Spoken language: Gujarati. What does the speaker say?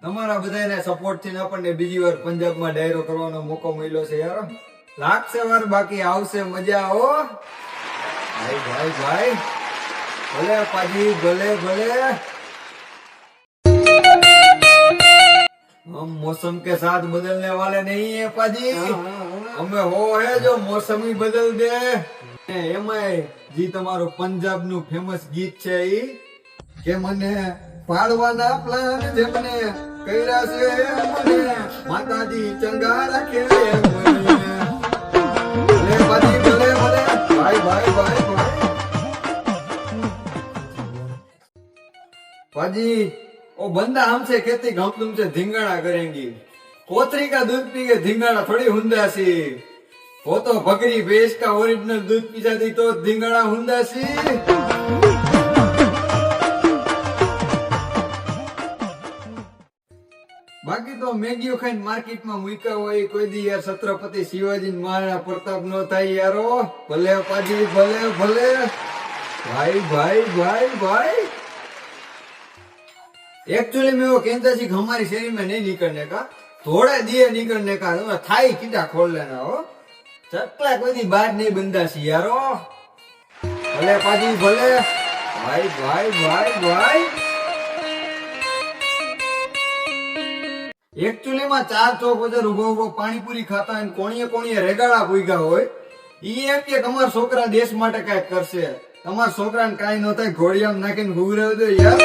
તમારા બધાને સપોર્ટ થી આપણને બીજી વાર પંજાબમાં ડાયરો કરવાનો મોકો મળ્યો છે યાર. લાગશે વાર બાકી આવશે મજા. હો ભાઈ ભાઈ ભાઈ, ભલે પાજી ભલે ભલે. हम मौसम के साथ बदलने वाले नहीं है पाजी. हमें हो है जो मौसम ही बदल दे. એમાંય જી તમારું પંજાબ નું ફેમસ ગીત છે ઈ કે મને પાડવાના પ્લાન જે મને કર્યા છે મને માતાજી ચંગા રાખે મને. ભલે પાજી ભલે ભલે ભાઈ ભાઈ ભાઈ ભાઈ. पाजी ओ बंदा हमसे कहती हम तुमसे धिंगाड़ा करेंगी. कोतरी का दूध पी के धिंगाड़ा थोड़ी हुंदा सी. वो तो बकरी भैंस का ओरिजिनल दूध पी जाती तो धिंगाड़ा हुंदा सी. बाकी तो मैगीઓ ખાઈને માર્કેટમાં મૂક્યા હોય કોઈ દી યાર છત્રપતિ શિવાજી મહારાણા પ્રતાપ નો થાય યારો. ભલે પાજી ભલે ભલે भाई भाई भाई भाई. एक्चुअली में वो कहता जी हमारी शरीर में नहीं निकलने का, थोड़ा दिए निकलने का. थाई कीड़ा खोल लेना हो. चटला कोई बात नहीं बंदा सी यारो. भले पाजी भले भाई भाई भाई भाई. एक्चुअली में 4 ચોક વગર ઉભો ઉભો પાણીપુરી ખાતા હોય કોણીએ કોણીએ રેગાડા ભૂગ્યા હોય. ઈ એમ કે તમારા છોકરા દેશ માટે કઈ કરશે. તમારા છોકરાને કાઈ ન થાય ઘોડિયામાં નાખીને ઘુગરાવી દો યાર.